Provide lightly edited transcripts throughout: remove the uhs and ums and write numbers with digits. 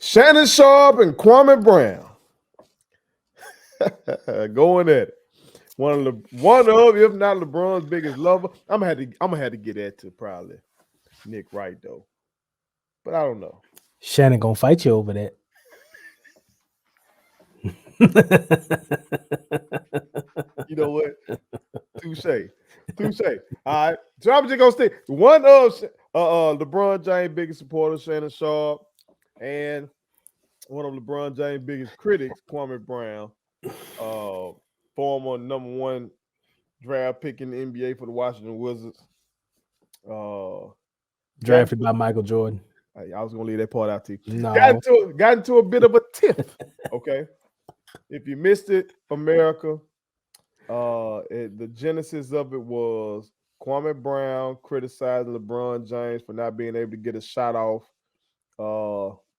Shannon Sharpe and Kwame Brown going at it. One of, if not LeBron's biggest lover. I'm gonna have to get that to probably Nick Wright though, but I don't know. Shannon gonna fight you over that. You know what? Touche. All right. So I'm just gonna stay. One of LeBron James' biggest supporters, Shannon Sharpe, and one of LeBron James' biggest critics, Kwame Brown, former #1 draft pick in the NBA for the Washington Wizards. Drafted by Michael Jordan. I was gonna leave that part out to you. No. Got into a bit of a tiff. Okay. If you missed it, America, the genesis of it was Kwame Brown criticizing LeBron James for not being able to get a shot off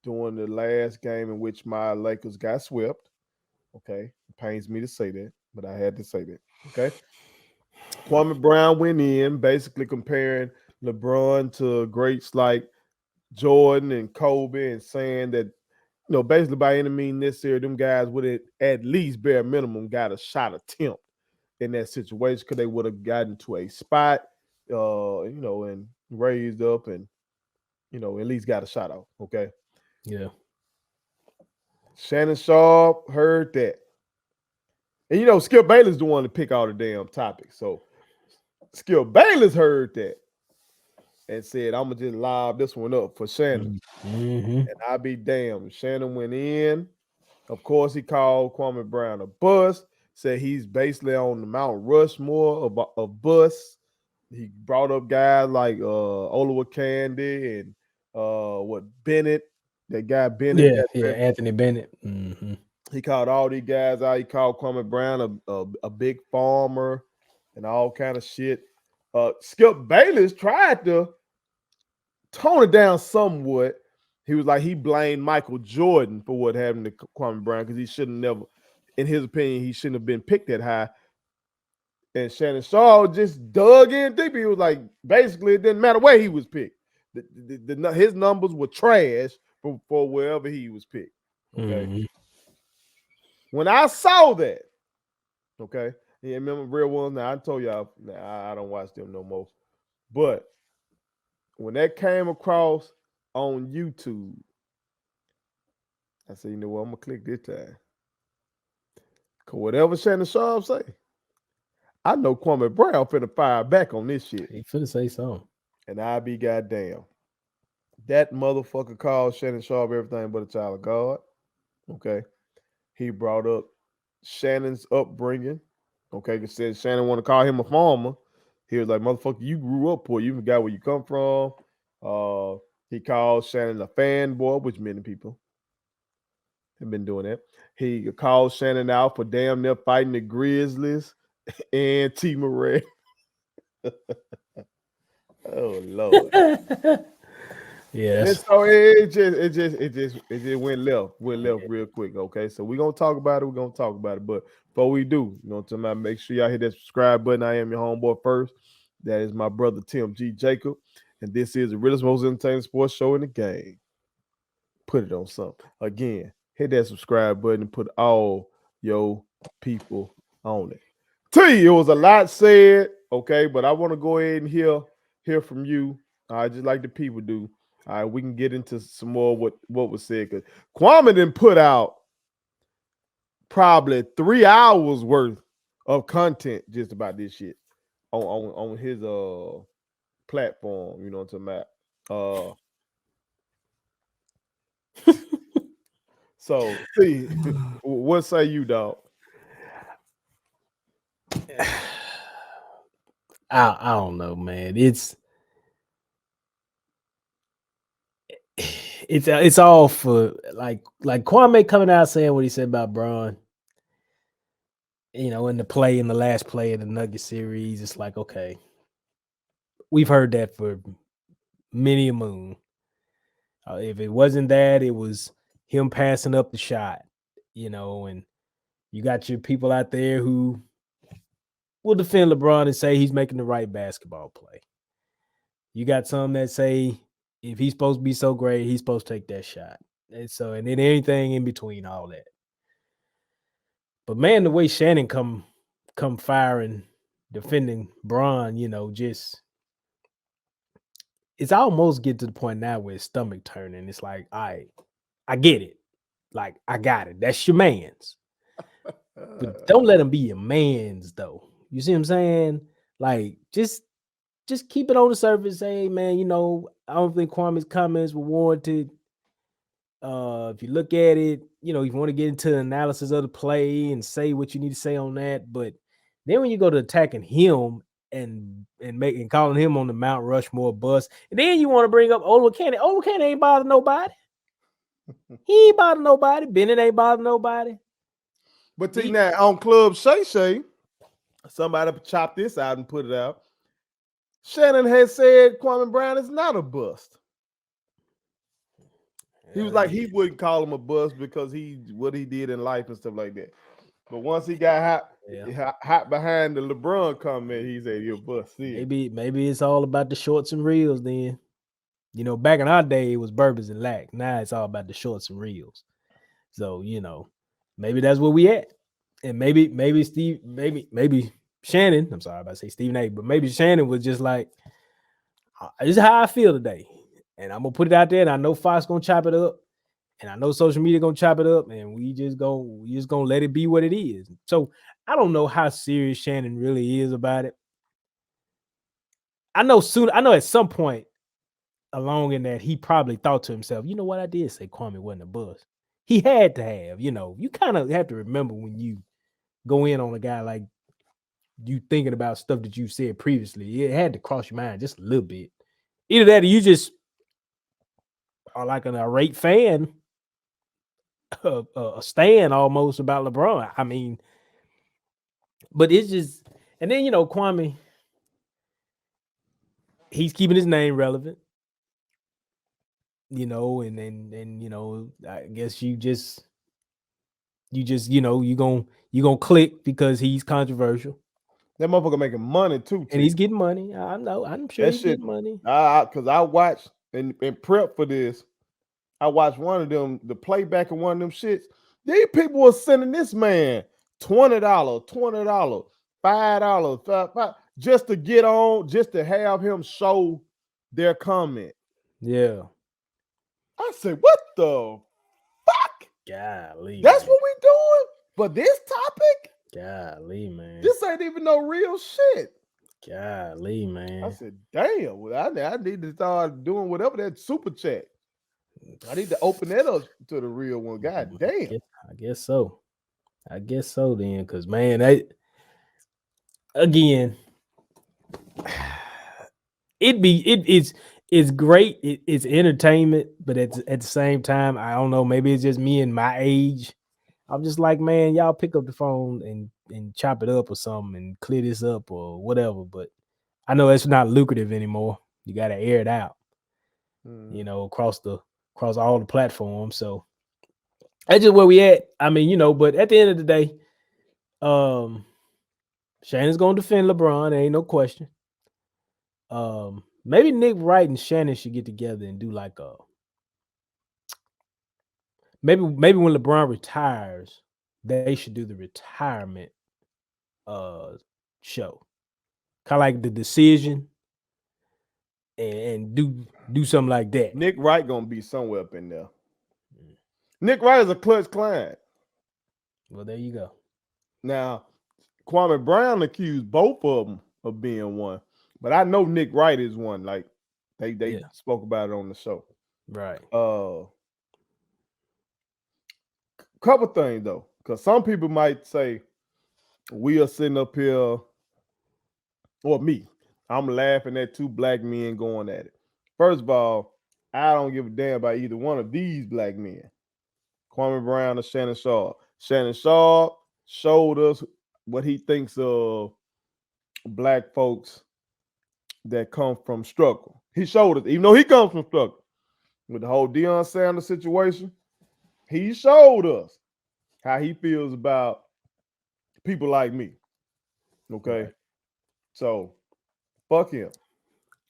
during the last game in which my Lakers got swept. Okay. It pains me to say that, but I had to say that. Okay. Kwame Brown went in basically comparing LeBron to greats like Jordan and Kobe and saying that, basically by any means necessary, them guys would at least bare minimum got a shot attempt in that situation because they would have gotten to a spot, and raised up and, at least got a shot off. Okay. Yeah. Shannon Sharpe heard that. And, Skip Bayless the one to pick all the damn topics. So Skip Bayless heard that and said, I'm going to just lob this one up for Shannon. Mm-hmm. And I'll be damned. Shannon went in. Of course, he called Kwame Brown a bust, said he's basically on the Mount Rushmore of bust. He brought up guys like Oliver Candy and Bennett, that guy Bennett. Yeah, Anthony Bennett. Mm-hmm. He called all these guys out. He called Kwame Brown a big farmer and all kind of shit. Skip Bayless tried to tone it down somewhat. He was like, he blamed Michael Jordan for what happened to Kwame Brown because he shouldn't never, in his opinion, he shouldn't have been picked that high. And Shannon Sharpe just dug in deep. He was like, basically, it didn't matter where he was picked. His numbers were trash for wherever he was picked. Okay. Mm-hmm. When I saw that, okay, yeah, remember Real Ones? Now I told y'all, I don't watch them no more. But when that came across on YouTube, I said, you know what, I'm gonna click this time. Cause whatever Shannon Sharpe say, I know Kwame Brown finna fire back on this shit. He finna say something. And I be goddamn. That motherfucker called Shannon Sharpe everything but a child of God. Okay. He brought up Shannon's upbringing. Okay, because said Shannon want to call him a farmer. He was like, motherfucker, you grew up poor. You forgot where you come from. He called Shannon a fanboy, which many people have been doing that. He called Shannon out for damn near fighting the Grizzlies and T. Murray. Oh Lord. Yeah. And so it just went left real quick. Okay, so we're gonna talk about it. But before we do, make sure y'all hit that subscribe button. I am your homeboy first. That is my brother Tim G. Jacob, and this is the realest, most entertaining sports show in the game. Put it on something. Again, hit that subscribe button and put all your people on it. It was a lot said, okay, but I want to go ahead and hear from you. Just like the people do. All right, we can get into some more what was said, because Kwame didn't put out probably 3 hours worth of content just about this shit on his platform. You know what I'm talking about? So, see, what say you, dog? I don't know, man. It's all for like Kwame coming out saying what he said about Braun. In the last play of the Nugget series, it's like, okay, we've heard that for many a moon. If it wasn't that, it was him passing up the shot, and you got your people out there who will defend LeBron and say he's making the right basketball play. You got some that say if he's supposed to be so great, he's supposed to take that shot. And then anything in between all that. But man, the way Shannon come firing, defending Braun, just it's almost get to the point now where his stomach turning. It's like, all right, I get it. Like, I got it. That's your man's. But don't let him be your man's though. You see what I'm saying? Like, just keep it on the surface. Say, hey, man, I don't think Kwame's comments were warranted. If you look at it, if you want to get into the analysis of the play and say what you need to say on that, but then when you go to attacking him and calling him on the Mount Rushmore bus, and then you want to bring up Ola Cannon. Ola Cannon ain't bother nobody. He ain't bother nobody. Bennett ain't bother nobody. But see now on Club Shay Shay, somebody chopped this out and put it out. Shannon had said Kwame Brown is not a bust. He was like, he wouldn't call him a bust because what he did in life and stuff like that. But once he got hot behind the LeBron comment, he said you're a bust. Maybe it's all about the shorts and reels then. Back in our day, it was Burbers and Lack. Now it's all about the shorts and reels. So, maybe that's where we at. And maybe Shannon, I'm sorry, I say Stephen A, but maybe Shannon was just like, this is how I feel today. And I'm gonna put it out there, and I know Fox gonna chop it up, and I know social media gonna chop it up, and we just gonna let it be what it is. So I don't know how serious Shannon really is about it. I know at some point along in that he probably thought to himself, you know what, I did say Kwame wasn't a bust. He had to have, you kind of have to remember when you go in on a guy like you thinking about stuff that you said previously, it had to cross your mind just a little bit. Either that or you just are like an irate fan, a stan almost about LeBron. I mean, but it's just, and then, Kwame, he's keeping his name relevant, and I guess you gonna click because he's controversial. That motherfucker making money too. And he's getting money. I know. I'm sure he's getting money. Because I watched and prep for this. I watched one of them, the playback of one of them shits. These people were sending this man $20, $5, $5, just to get on, just to have him show their comment. Yeah. I said, what the fuck? Golly. That's what we doing for this topic? Golly, man. This ain't even no real shit. Golly, man. I said, damn, well, I need to start doing whatever that super chat. I need to open that up to the real one. God damn. I guess so. Then, because man, again, it's great. It's entertainment, but at the same time, I don't know. Maybe it's just me and my age. I'm just like, man, y'all pick up the phone and chop it up or something and clear this up or whatever. But I know it's not lucrative anymore. You got to air it out, across all the platforms. So that's just where we at. I mean, but at the end of the day, Shannon's gonna defend LeBron. There ain't no question. Maybe Nick Wright and Shannon should get together and do like maybe when LeBron retires, they should do the retirement show, kind of like The Decision, and do something like that. Nick Wright gonna be somewhere up in there. Nick Wright is a clutch client. Well, there you go. Now, Kwame Brown accused both of them of being one, but I know Nick Wright is one. Like they spoke about it on the show. Right. Couple things though, because some people might say we are sitting up here, or me, I'm laughing at two black men going at it. First of all, I don't give a damn about either one of these black men, Kwame Brown or Shannon Sharpe. Shannon Sharpe showed us what he thinks of black folks that come from struggle. He showed us, even though he comes from struggle, with the whole Deion Sanders situation, he showed us how he feels about people like me. Okay? Right. So, fuck him.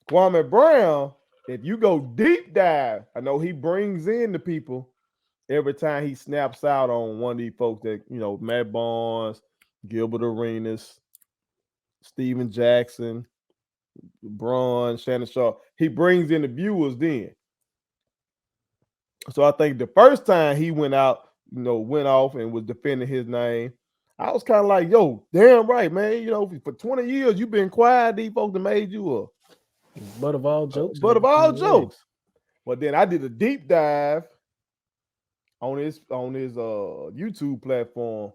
Kwame Brown, if you go deep dive, I know he brings in the people every time he snaps out on one of these folks that, Matt Barnes, Gilbert Arenas, Steven Jackson, LeBron, Shannon Sharpe, he brings in the viewers then. So I think the first time he went out, went off and was defending his name, I was kind of like, yo, damn right, man. For 20 years, you've been quiet. These folks that made you a butt of all jokes. But then I did a deep dive on his YouTube platform,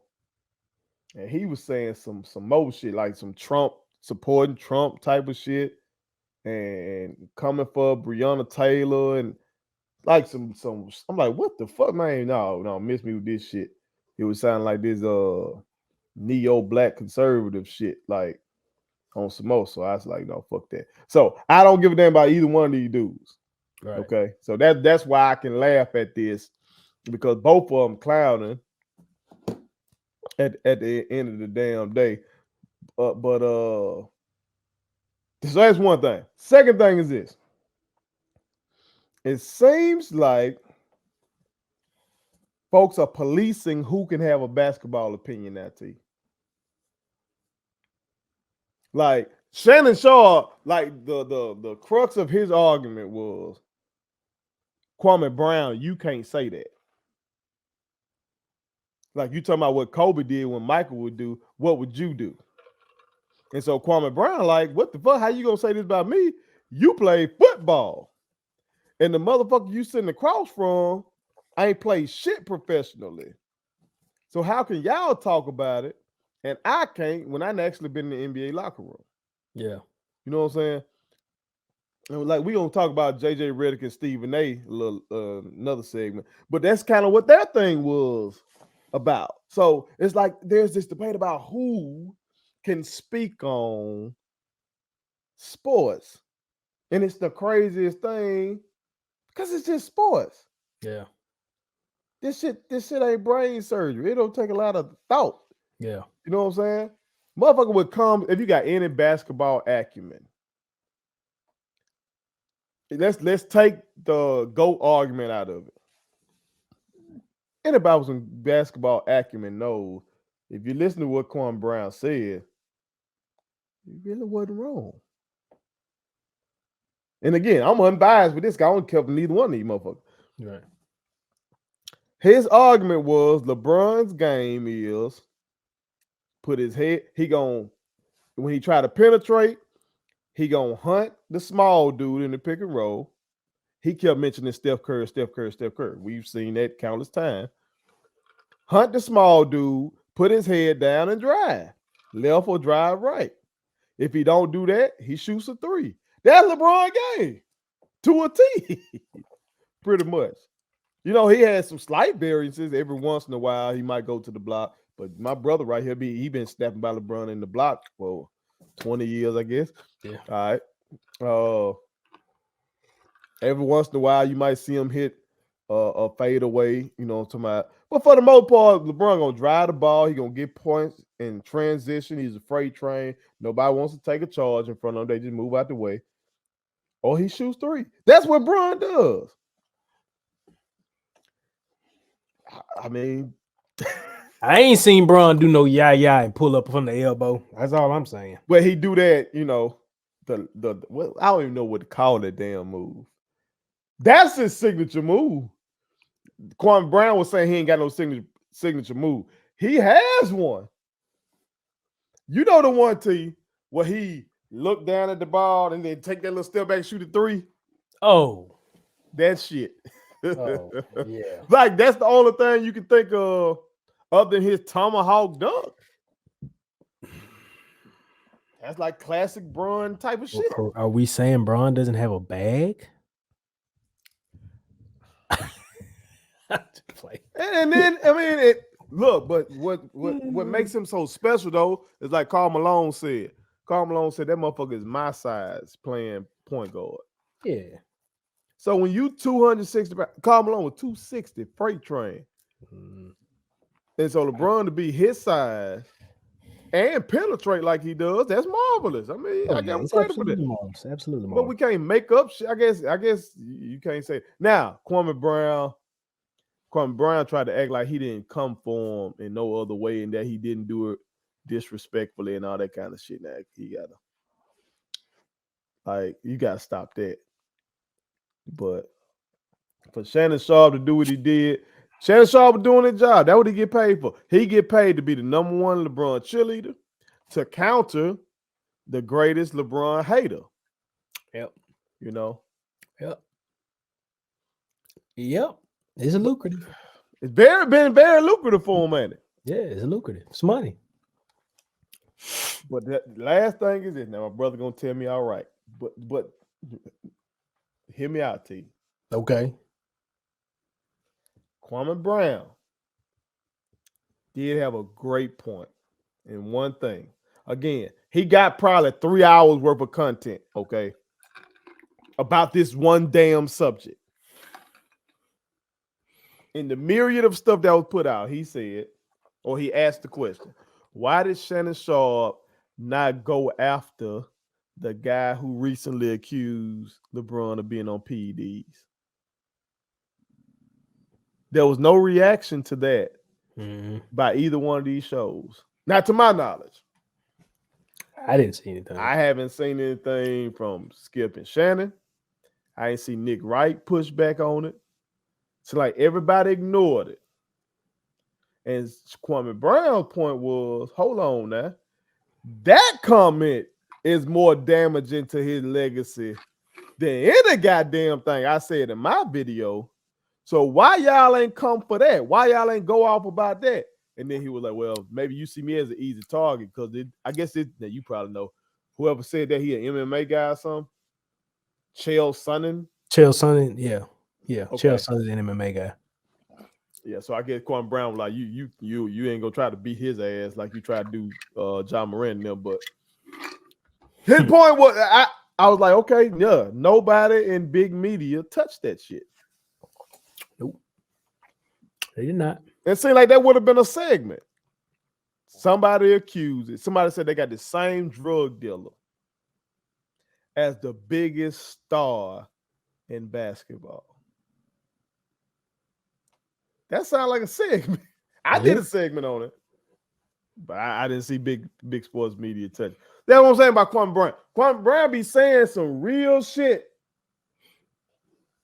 and he was saying some more shit, like some Trump, supporting Trump type of shit, and coming for Breonna Taylor, and like some I'm like, what the fuck, man? No, miss me with this shit. It was sounding like this neo-black conservative shit, like on some more. So I was like, no, fuck that. So I don't give a damn about either one of these dudes. Right. Okay. So that's why I can laugh at this, because both of them clowning at the end of the damn day. So that's one thing. Second thing is this. It seems like folks are policing who can have a basketball opinion now, T. Like Shannon Sharpe, like the crux of his argument was, Kwame Brown, you can't say that. Like, you talking about what Kobe did when Michael would do, what would you do? And so Kwame Brown, like, what the fuck? How you gonna say this about me? You play football. And the motherfucker you sitting across from, I ain't played shit professionally. So how can y'all talk about it and I can't when I actually been in the NBA locker room? Yeah. You know what I'm saying? And like, we gonna talk about JJ Redick and Stephen A. a little another segment, but that's kind of what that thing was about. So it's like there's this debate about who can speak on sports, and it's the craziest thing because it's just sports. Yeah. This shit ain't brain surgery. It don't take a lot of thought. Yeah. You know what I'm saying? Motherfucker would come if you got any basketball acumen. Let's take the GOAT argument out of it. Anybody with some basketball acumen knows if you listen to what Kwame Brown said, he really wasn't wrong. And again, I'm unbiased with this guy. I don't care for neither one of these motherfuckers. Right. His argument was LeBron's game is put his head, when he try to penetrate, he gonna hunt the small dude in the pick and roll. He kept mentioning Steph Curry. We've seen that countless times. Hunt the small dude, put his head down and drive. Left or drive right. If he don't do that, he shoots a three. That's LeBron game to a T. Pretty much. He had some slight variances. Every once in a while, he might go to the block. But my brother right here, he been snapping by LeBron in the block for 20 years, I guess. Yeah. All right. Every once in a while, you might see him hit a fade away, but for the most part, LeBron gonna drive the ball. He gonna get points in transition. He's a freight train. Nobody wants to take a charge in front of him. They just move out the way. Or he shoots three. That's what Bron does. I mean, I ain't seen Bron do no yah and pull up from the elbow. That's all I'm saying. Well, he do that, well, I don't even know what to call that damn move. That's his signature move. Kwame Brown was saying he ain't got no signature move. He has one. You know the one, T, where he look down at the ball and then take that little step back, shoot a three? Oh. That shit. Oh, yeah. Like, that's the only thing you can think of other than his tomahawk dunk. That's like classic Bron type of shit. Are we saying Bron doesn't have a bag? And then, I mean, look, but what makes him so special, though, is like Karl Malone said. Karl Malone said that motherfucker is my size playing point guard. Yeah. So when you 260, Karl Malone was 260, freight train. Mm-hmm. And so LeBron to be his size and penetrate like he does, that's marvelous. I mean, I give him credit for that. Marvelous. Absolutely marvelous. But we can't make up shit. I guess you can't say. Now, Kwame Brown, Kwame Brown tried to act like he didn't come for him in no other way and that he didn't do it disrespectfully and all that kind of shit. Now you gotta stop that. But for Shannon Sharpe to do what he did, Shannon Sharpe was doing his job. That's what he get paid for. He get paid to be the number one LeBron cheerleader to counter the greatest LeBron hater. Yep. You know? Yep. It's lucrative. It's been very lucrative for him, ain't it? Yeah, it's lucrative. It's money. But the last thing is this. Now, my brother gonna tell me all right. But hear me out, T. Okay. Kwame Brown did have a great point in one thing. Again, he got probably 3 hours worth of content, okay, about this one damn subject. In the myriad of stuff that was put out, he said, or he asked the question, why did Shannon Sharpe not go after the guy who recently accused LeBron of being on PEDs? There was no reaction to that by either one of these shows. Not to my knowledge. I didn't see anything. I haven't seen anything from Skip and Shannon. I ain't seen Nick Wright push back on it. So like everybody ignored it. And Kwame Brown's point was, hold on now. That comment is more damaging to his legacy than any goddamn thing I said in my video. So why y'all ain't come for that? Why y'all ain't go off about that? And then he was like, well, maybe you see me as an easy target because I guess you probably know. Whoever said that he an MMA guy or something? Chael Sonnen? Yeah. Okay. Chael Sonnen's an MMA guy. Yeah, so I guess Kwame Brown was like, you ain't gonna try to beat his ass like you tried to do John Moran and them, but his point was I was like, okay, yeah, nobody in big media touched that shit. Nope. They did not. It seemed like that would have been a segment. Somebody accused it. Somebody said they got the same drug dealer as the biggest star in basketball. That sounds like a segment. I did a segment on it, but I didn't see big sports media touch. That's what I'm saying about Kwame Brown. Kwame Brown be saying some real shit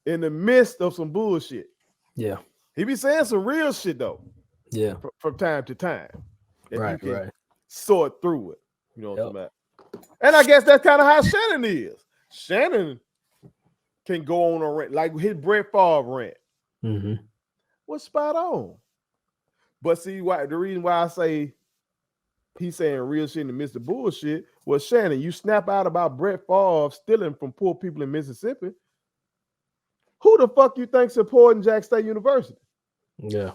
in the midst of some bullshit. Yeah. He be saying some real shit though. Yeah. From time to time. Right. Sort through it. You know what I'm talking about? And I guess that's kind of how Shannon is. Shannon can go on a rant, like his Brett Favre rant. Mm-hmm. Was spot on. But see, the reason why I say he's saying real shit in the midst of bullshit was Shannon, you snap out about Brett Favre stealing from poor people in Mississippi. Who the fuck you think supporting Jackson State University? Yeah.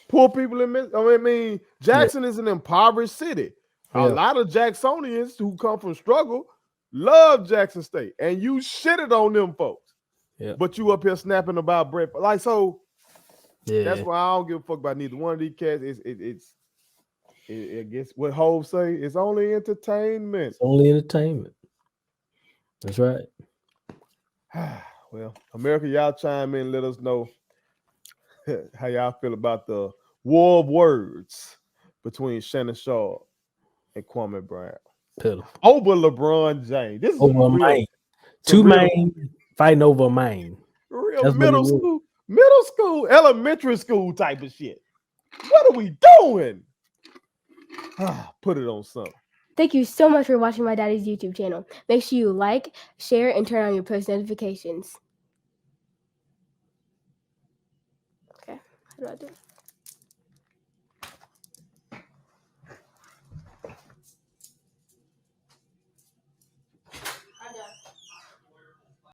Poor people in Mississippi. I mean, Jackson is an impoverished city. A lot of Jacksonians who come from struggle love Jackson State. And you shitted on them folks. Yeah. But you up here snapping about Brett. Like, so that's why I don't give a fuck about neither one of these cats. I guess what Hov say, it's only entertainment. It's only entertainment. That's right. Well, America, y'all chime in and let us know how y'all feel about the war of words between Shannon Sharpe and Kwame Brown. Pitiful. Over LeBron James. This is over Maine. Two Maine fighting over Maine. Real middle school, elementary school type of shit. What are we doing? Put it on something. Thank you so much for watching my daddy's YouTube channel. Make sure you like, share, and turn on your post notifications. Okay, how do I do it?